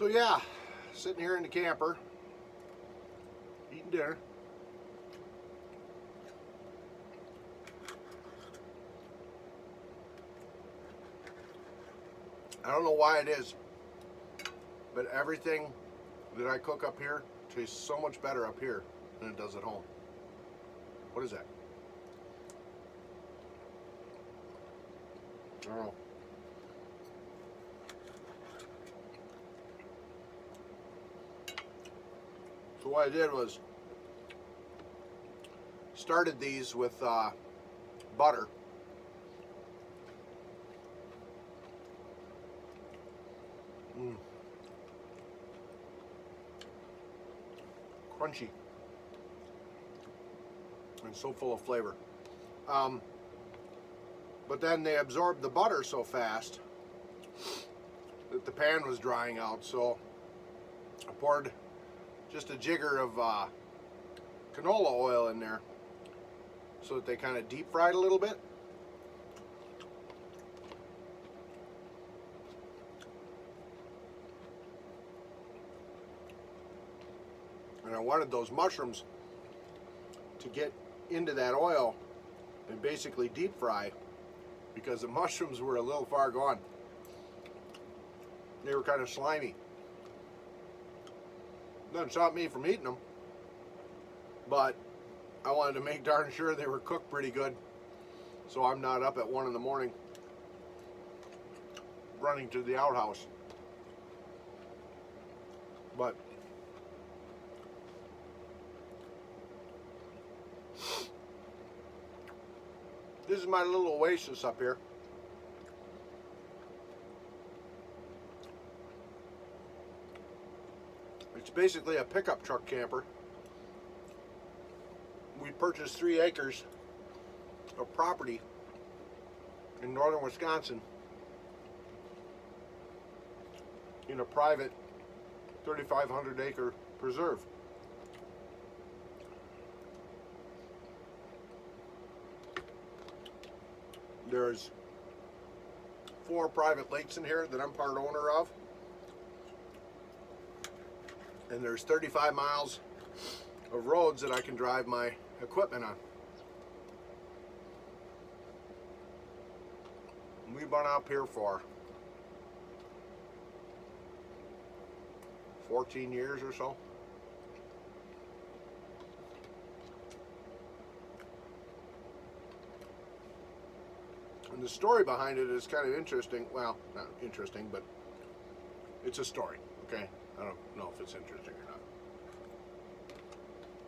So yeah, sitting here in the camper, eating dinner. I don't know why it is, but everything that I cook up here tastes so much better up here than it does at home. What is that? I don't know. So what I did was started these with butter. Crunchy and so full of flavor. But then they absorbed the butter so fast that the pan was drying out, so I poured just a jigger of canola oil in there so that they kind of deep fried a little bit. And I wanted those mushrooms to get into that oil and basically deep fry, because the mushrooms were a little far gone. They were kind of slimy. Doesn't stop me from eating them, but I wanted to make darn sure they were cooked pretty good, so I'm not up at 1 in the morning running to the outhouse. But this is my little oasis up here. It's basically a pickup truck camper. We purchased 3 acres of property in northern Wisconsin in a private 3,500 acre preserve. There's 4 private lakes in here that I'm part owner of. And there's 35 miles of roads that I can drive my equipment on. And we've been up here for 14 years or so. And the story behind it is kind of interesting. Well, not interesting, but it's a story, okay? I don't know if it's interesting or not.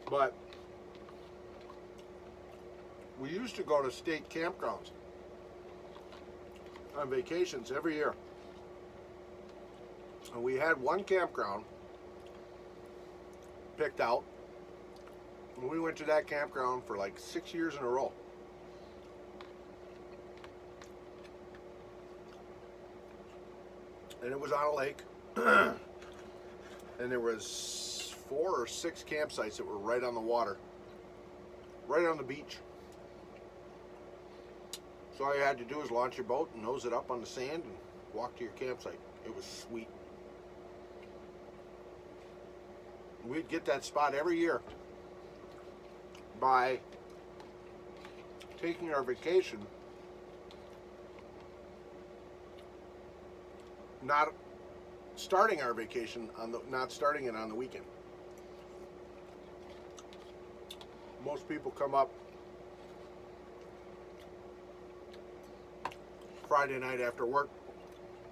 But we used to go to state campgrounds on vacations every year. And we had one campground picked out. And we went to that campground for like 6 years in a row. And it was on a lake. And there was 4 or 6 campsites that were right on the water, right on the beach. So all you had to do was launch your boat and nose it up on the sand and walk to your campsite. It was sweet. We'd get that spot every year by taking our vacation, not starting our vacation on not starting it on the weekend. Most people come up Friday night after work,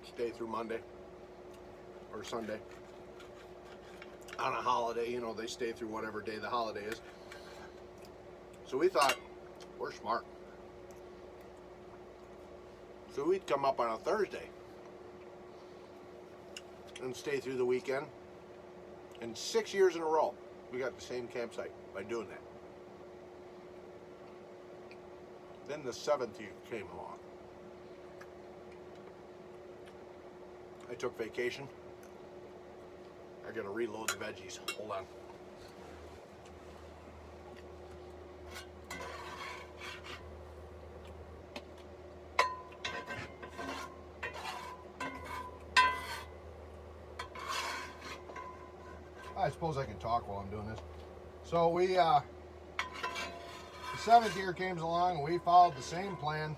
stay through Monday or Sunday. On a holiday, you know, they stay through whatever day the holiday is. So we thought, we're smart. So we'd come up on a Thursday and stay through the weekend. And 6 years in a row, we got the same campsite by doing that. Then the 7th year came along. I took vacation. I gotta reload the veggies. Hold on. I suppose I can talk while I'm doing this. So we, the 7th year came along and we followed the same plan.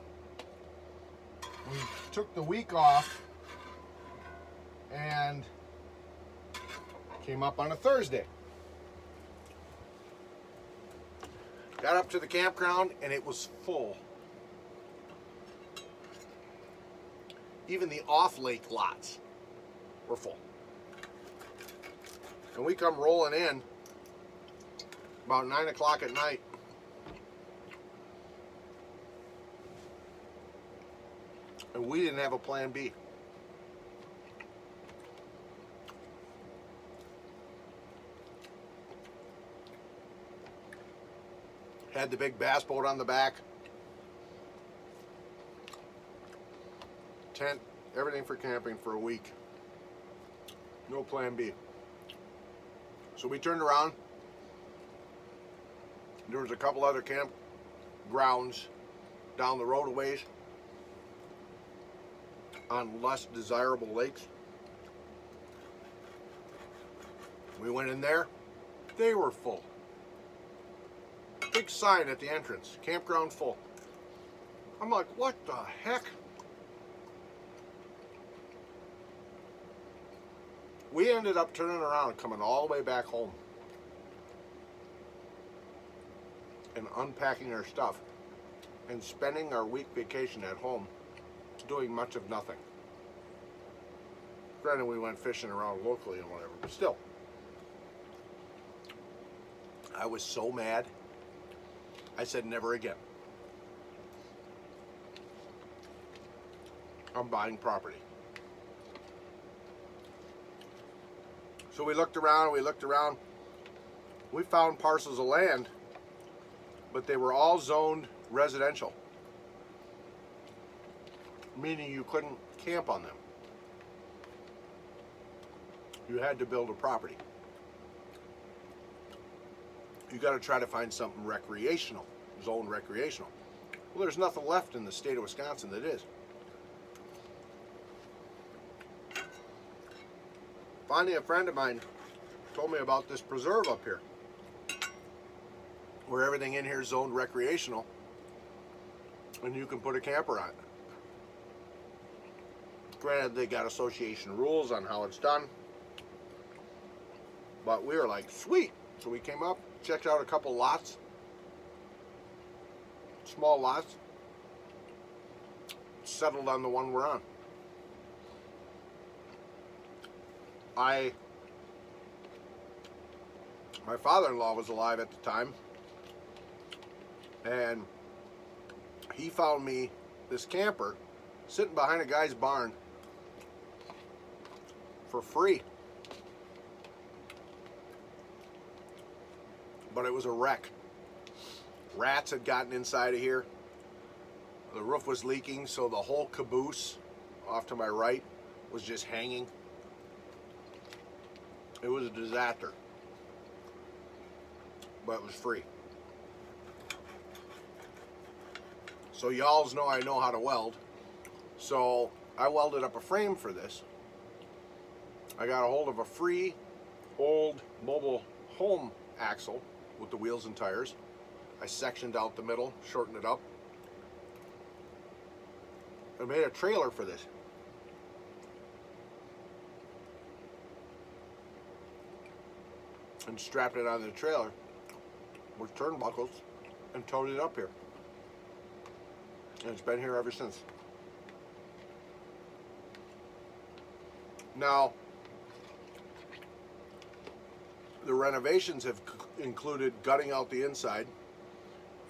We took the week off and came up on a Thursday. Got up to the campground and it was full. Even the off-lake lots were full. And we come rolling in about 9 o'clock at night. And we didn't have a plan B. Had the big bass boat on the back. Tent, everything for camping for a week. No plan B. So we turned around. There was a couple other campgrounds down the road a ways on less desirable lakes. We went in there. They were full. Big sign at the entrance, campground full. I'm like, what the heck? We ended up turning around and coming all the way back home and unpacking our stuff and spending our week vacation at home doing much of nothing. Granted, we went fishing around locally and whatever, but still. I was so mad. I said never again. I'm buying property. So we looked around, we found parcels of land, but they were all zoned residential, meaning you couldn't camp on them. You had to build a property. You got to try to find something recreational, zone recreational. Well, there's nothing left in the state of Wisconsin that is. Finally, a friend of mine told me about this preserve up here, where everything in here is zoned recreational, and you can put a camper on it. Granted, they got association rules on how it's done, but we were like, sweet. So we came up, checked out a couple lots, small lots, settled on the one we're on. My father-in-law was alive at the time, and he found me this camper sitting behind a guy's barn for free. But it was a wreck. Rats had gotten inside of here. The roof was leaking, so the whole caboose off to my right was just hanging. It was a disaster. But it was free. So y'alls know I know how to weld. So I welded up a frame for this. I got a hold of a free old mobile home axle with the wheels and tires. I sectioned out the middle, shortened it up. I made a trailer for this. And strapped it on the trailer with turnbuckles and towed it up here. And it's been here ever since. Now, the renovations have included gutting out the inside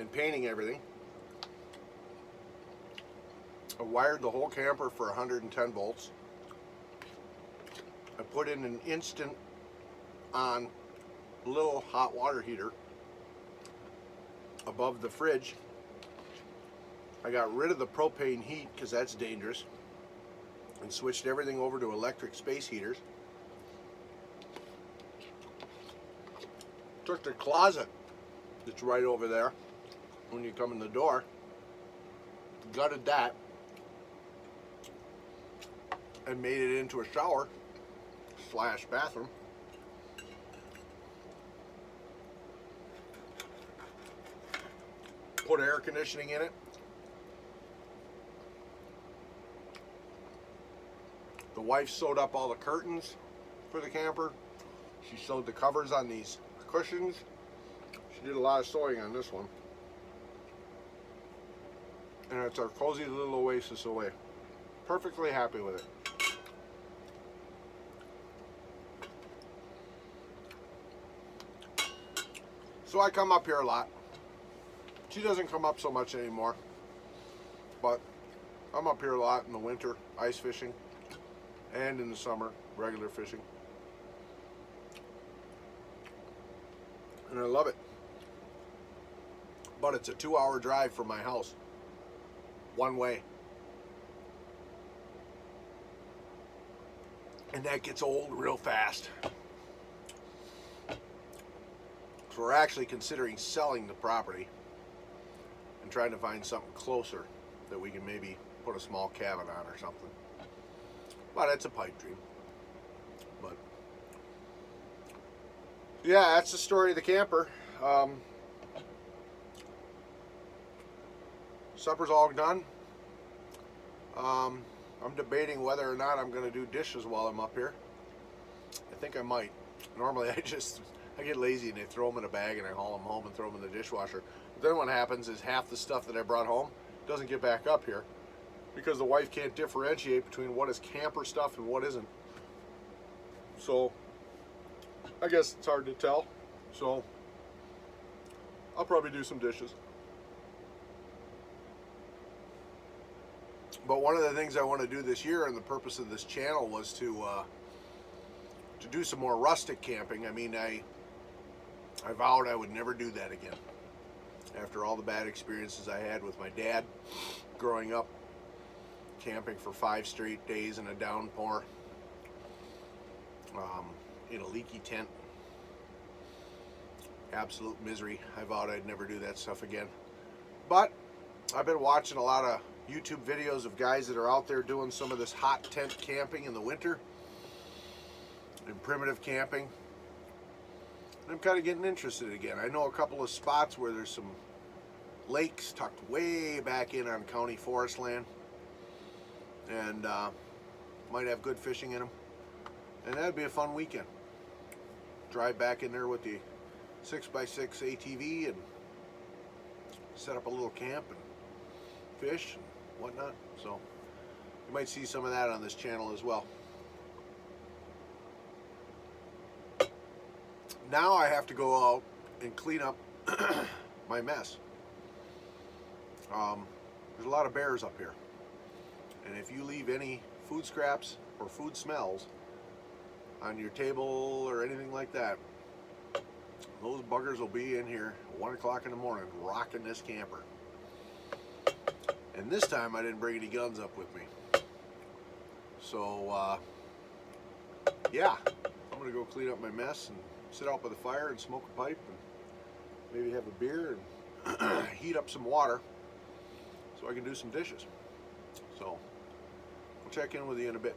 and painting everything. I wired the whole camper for 110 volts. I put in an instant on little hot water heater above the fridge. I got rid of the propane heat because that's dangerous and switched everything over to electric space heaters. Took the closet that's right over there when you come in the door, gutted that, and made it into a shower / bathroom. put air conditioning in it. The wife sewed up all the curtains for the camper. She sewed the covers on these cushions. She did a lot of sewing on this one. And it's our cozy little oasis away. Perfectly happy with it. So I come up here a lot. She doesn't come up so much anymore. But I'm up here a lot in the winter, ice fishing. And in the summer, regular fishing. And I love it. But it's a 2-hour drive from my house. One way. And that gets old real fast. So we're actually considering selling the property and trying to find something closer that we can maybe put a small cabin on or something. But it's a pipe dream. But yeah, that's the story of the camper. Supper's all done. I'm debating whether or not I'm going to do dishes while I'm up here. I think I might. Normally I get lazy and I throw them in a bag and I haul them home and throw them in the dishwasher. But then what happens is half the stuff that I brought home doesn't get back up here because the wife can't differentiate between what is camper stuff and what isn't. So I guess it's hard to tell. So I'll probably do some dishes. But one of the things I want to do this year, and the purpose of this channel, was to do some more rustic camping. I mean, I vowed I would never do that again. After all the bad experiences I had with my dad growing up, camping for 5 straight days in a downpour, in a leaky tent. Absolute misery. I vowed I'd never do that stuff again. But I've been watching a lot of YouTube videos of guys that are out there doing some of this hot tent camping in the winter and primitive camping. And I'm kind of getting interested again. I know a couple of spots where there's some lakes tucked way back in on county forest land, and might have good fishing in them. And that'd be a fun weekend. Drive back in there with the 6x6 ATV and set up a little camp and fish and whatnot. So you might see some of that on this channel as well. Now I have to go out and clean up my mess. There's a lot of bears up here, and if you leave any food scraps or food smells on your table or anything like that, those buggers will be in here at 1 o'clock in the morning rocking this camper. And this time I didn't bring any guns up with me. So yeah, I'm gonna go clean up my mess and sit out by the fire and smoke a pipe and maybe have a beer and heat up some water so I can do some dishes. So we'll check in with you in a bit.